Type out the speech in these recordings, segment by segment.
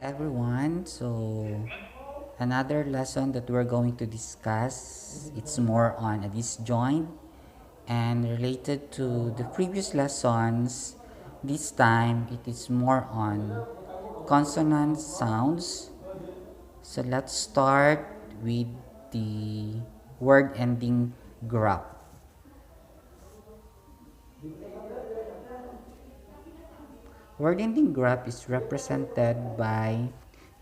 everyone. So another lesson that we're going to discuss, it's more on a disjoint and related to the previous lessons. This time it is more on consonant sounds. So let's start with the word ending grap. Word ending graph is represented by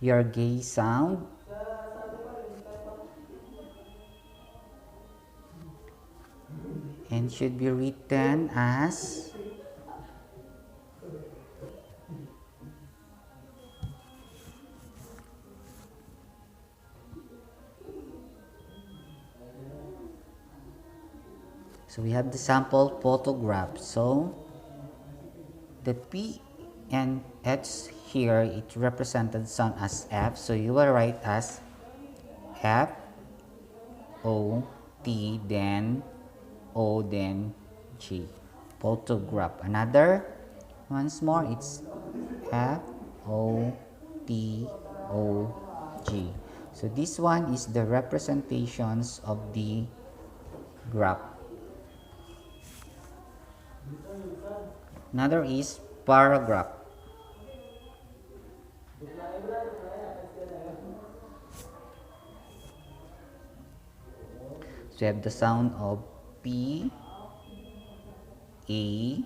your gay sound and should be written as so we have the sample photograph. So the P and H here it represented sound as F, so you will write as F O T then O then G, photograph. Another once more, it's F O T O G. So this one is the representations of the graph. Another is paragraph. So you have the sound of P, A,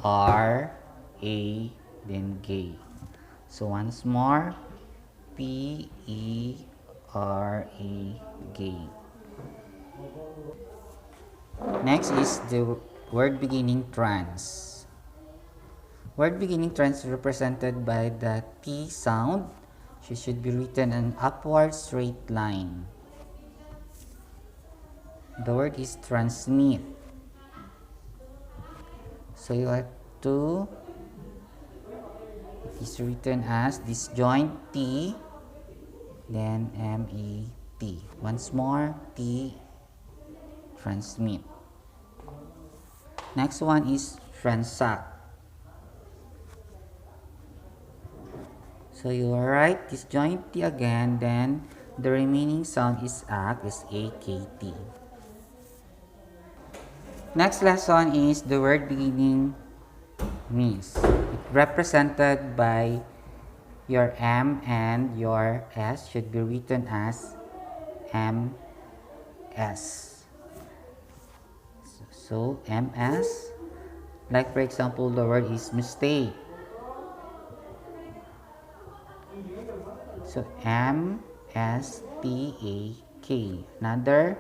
R, A, then gay. So once more, P, E, R, A, gay. Next is the word beginning trans. Word beginning trans represented by the T sound. She should be written an upward straight line. The word is transmit. So you have to, it is written as disjoint T, then M-E-T. Once more, T, transmit. Next one is transact. So you write disjoint T again, then the remaining sound is act, is A-K-T. Next lesson is the word beginning miss. It represented by your M and your S should be written as M-S. So M-S, like for example, the word is mistake. So M-S-T-A-K. Another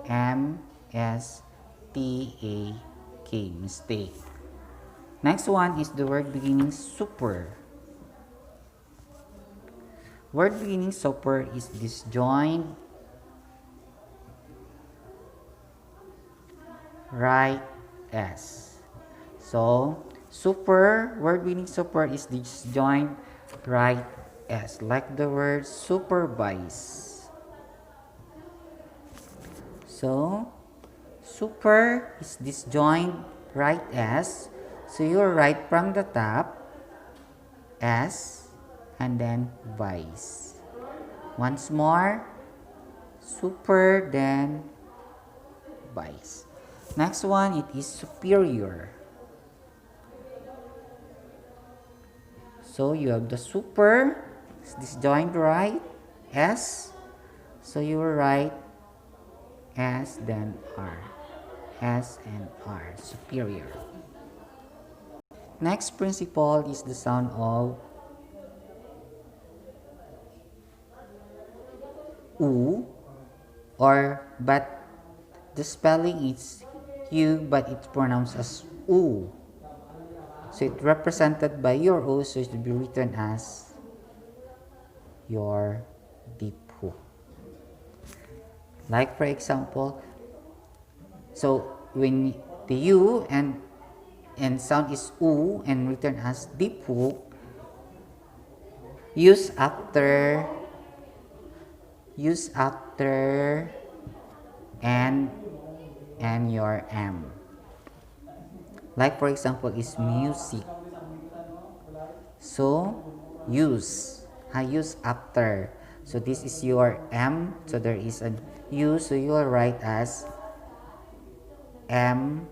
M-S-T-A-K, mistake. Next one is the word beginning super. Word beginning super is disjoint right S. So super, word beginning super is disjoint right S, like the word supervise. So super is disjoint right S. So you write from the top S and then vice. Once more, super then vice. Next one, it is superior. So you have the super, disjoint right S. So you will write S then R. S and R, superior. Next principle is the sound of U, but the spelling is U, but it's pronounced as U. So it's represented by your O, so it should be written as your deep U. Like for example, so when the U and sound is U and written as deep U, use after and your M. Like for example is music. So use, use after. So this is your M, so there is a use, so you will write as MOSAK,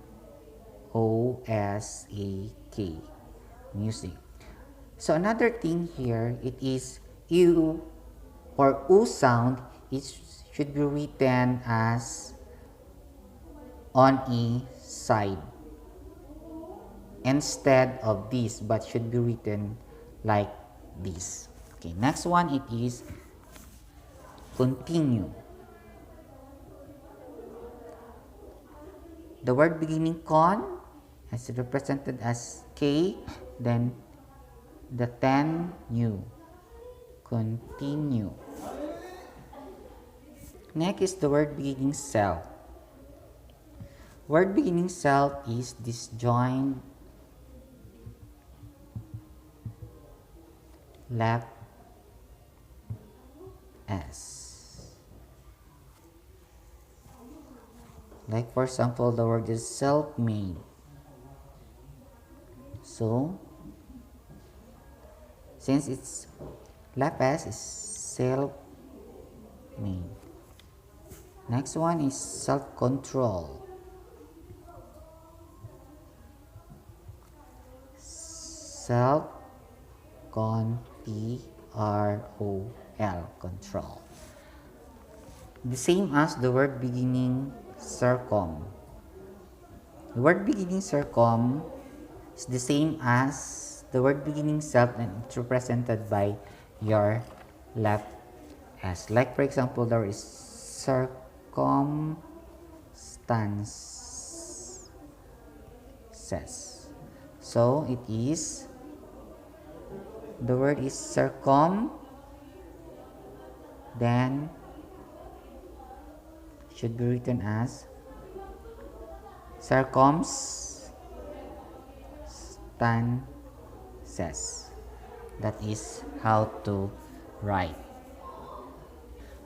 music. So another thing here, it is U or U sound, it should be written as on a side instead of this, but should be written like this. Okay, next one, it is continue. The word beginning con is represented as K, then the 10 new, continue. Next is the word beginning self. Word beginning self is disjoint left S. Like for example, the word is self-made. So, since it's left S is self-made. Next one is self-control. Self-control, control. The same as the word beginning circum. The word beginning circum is the same as the word beginning self, and it's represented by your left S. Like for example, there is circumstances. So it is, the word is circum, then should be written as circumstances. That is how to write.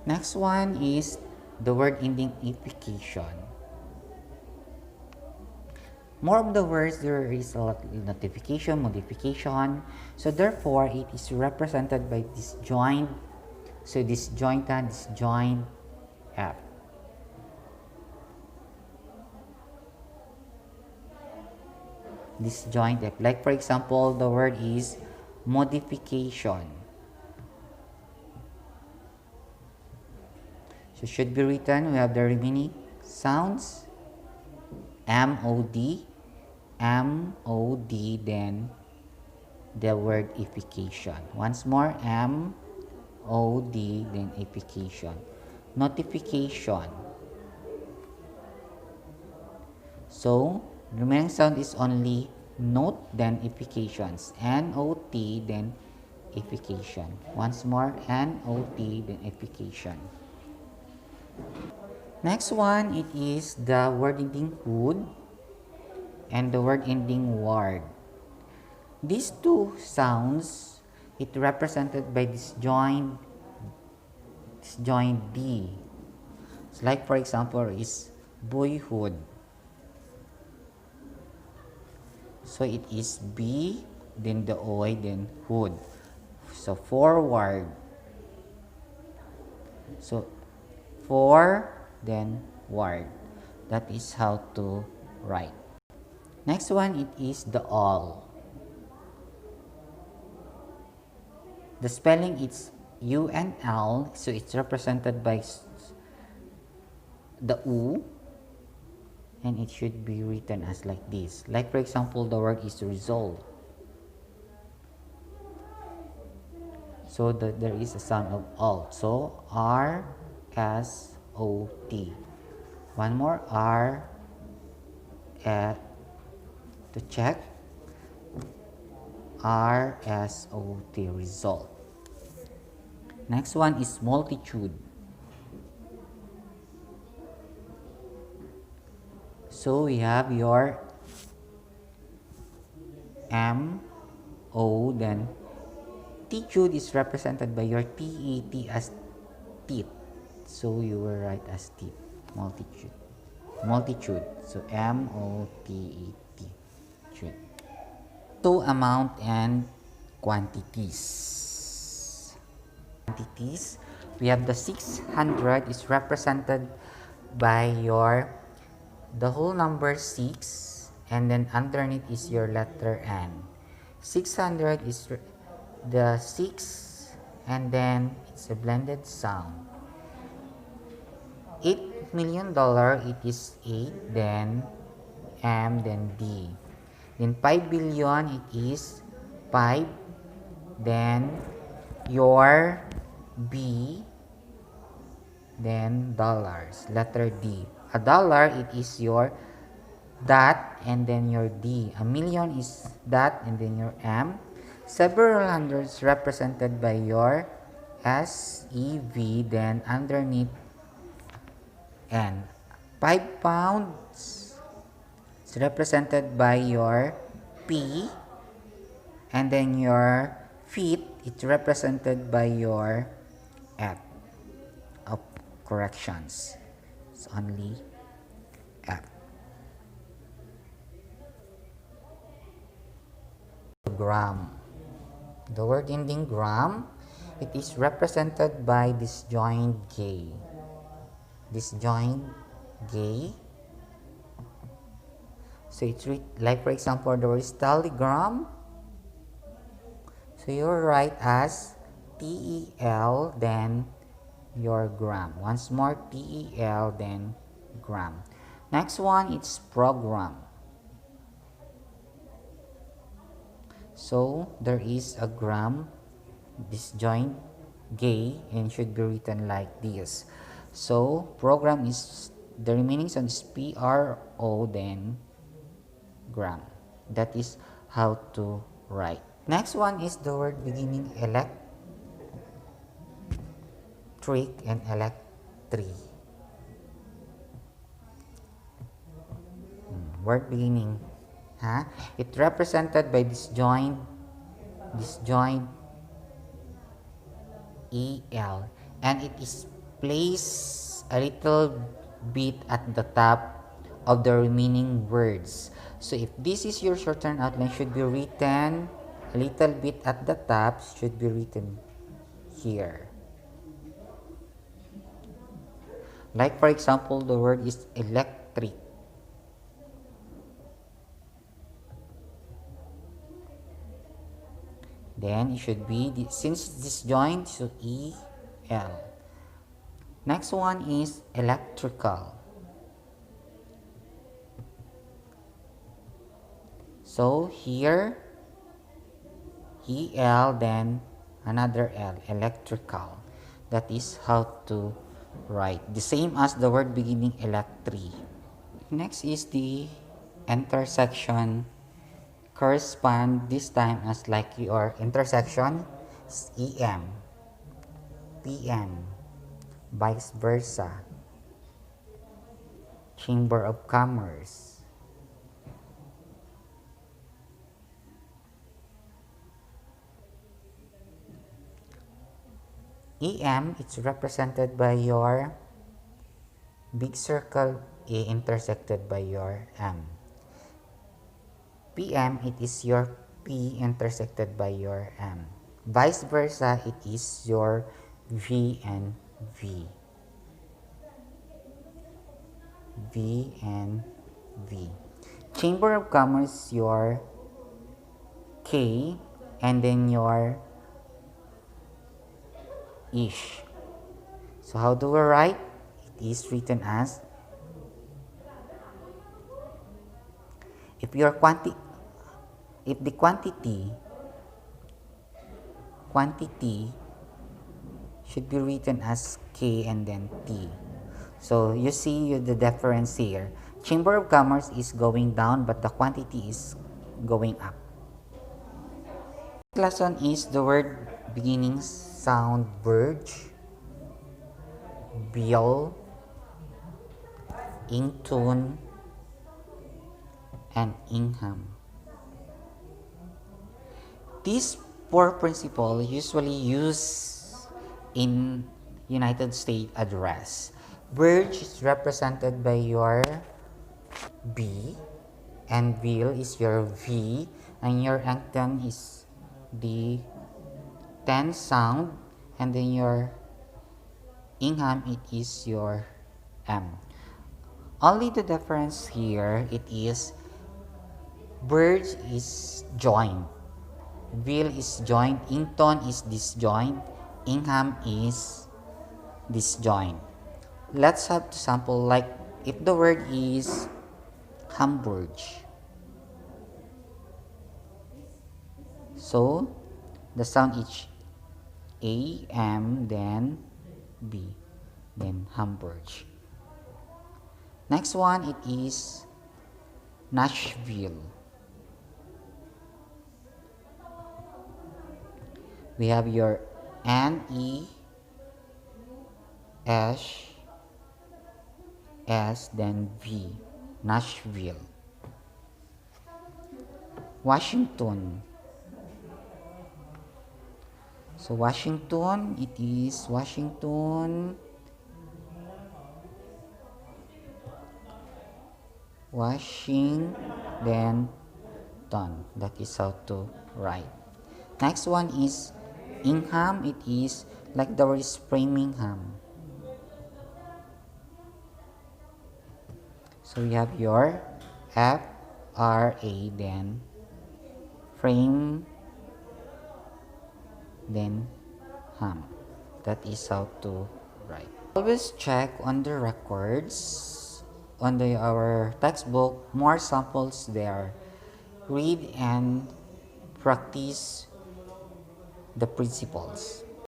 Next one is the word ending ification. More of the words, there is a lot of notification, modification. So therefore, it is represented by disjoint. So disjoint and disjoint F. Disjoint F. Like for example, the word is modification. So should be written, we have the remaining sounds. M-O-D, M-O-D, then the word ification. Once more, M-O-D, then ification. Notification. So, the remaining sound is only note, then ifications. N-O-T, then ification. Once more, N-O-T, then ification. Next one, it is the word ending would and the word ending ward. These two sounds, it represented by disjoint D. So like for example is boyhood. So it is B, then the O, then hood. So forward. So for, then ward. That is how to write. Next one, it is the all. The spelling is U and L, so it's represented by the U, and it should be written as like this. Like for example, the word is resolve. So there is a sound of alt. So R-S-O-T. One more R to check. R-S-O-T, result. Next one is multitude. So we have your M-O, then Titude is represented by your T-E-T as teeth. So you will write as teeth. Multitude. Multitude. So M-O-T-E-T. So amount and quantities. We have the 600 is represented by your the whole number 6, and then underneath is your letter N. 600 is the 6, and then it's a blended sound. $8 million, it is 8, then M, then D. Then 5 billion, it is 5, then your B, then dollars, letter D. A dollar, it is your dot and then your D. A million is dot and then your M. Several hundreds represented by your S, E, V, then underneath N. 5 pounds is represented by your P, and then your feet, it's represented by your F. Of corrections, it's only F. Gram. The word ending gram, it is represented by disjoint gay. Disjoint gay. So it's like, for example, the word telegram. So you write as TEL, then your gram. Once more, TEL, then gram. Next one, it's program. So there is a gram, disjoint gay, and should be written like this. So program is the remaining sound is PRO, then gram. That is how to write. Next one is the word beginning electric and electric. Word beginning, it represented by disjoint EL, and it is placed a little bit at the top of the remaining words. So if this is your shortened outline, should be written a little bit at the top, should be written here. Like, for example, the word is electric. Then it should be, since disjoint, so EL. Next one is electrical. So here, EL, then another L, electrical. That is how to write. The same as the word beginning electric. Next is the intersection. Correspond this time as like your intersection is EM, PM, vice versa, Chamber of Commerce. EM, it's represented by your big circle A intersected by your M. PM, it is your P intersected by your M. Vice versa, it is your V and V. V and V. Chamber of Commerce, your K, and then your ish. So how do we write? It is written as, if the quantity should be written as K and then T. So you see the difference here. Chamber of Commerce is going down, but the quantity is going up. Next lesson is the word beginning sound verge, bill, in tune, and Ingham. These four principles usually used in United States address. Verge is represented by your B, and bill is your V, and your anthem is the 10 sound, and then your Ingham, it is your M. Only the difference here, it is birds is joined, will is joined, Ington is disjoined, Ingham is disjoined. Let's have to sample, like if the word is Hamburg. So the sound is A, M, then B, then Hamburg. Next one, it is Nashville. We have your N, E, S, S, then V, Nashville. Washington. So Washington, it is Washington, then Ton. That is how to write. Next one is Ingham. It is like the word is Framingham. So we have your F, R, A, then frame, then ham. That is how to write. Always check on the records on our textbook, more samples there. Read and practice the principles.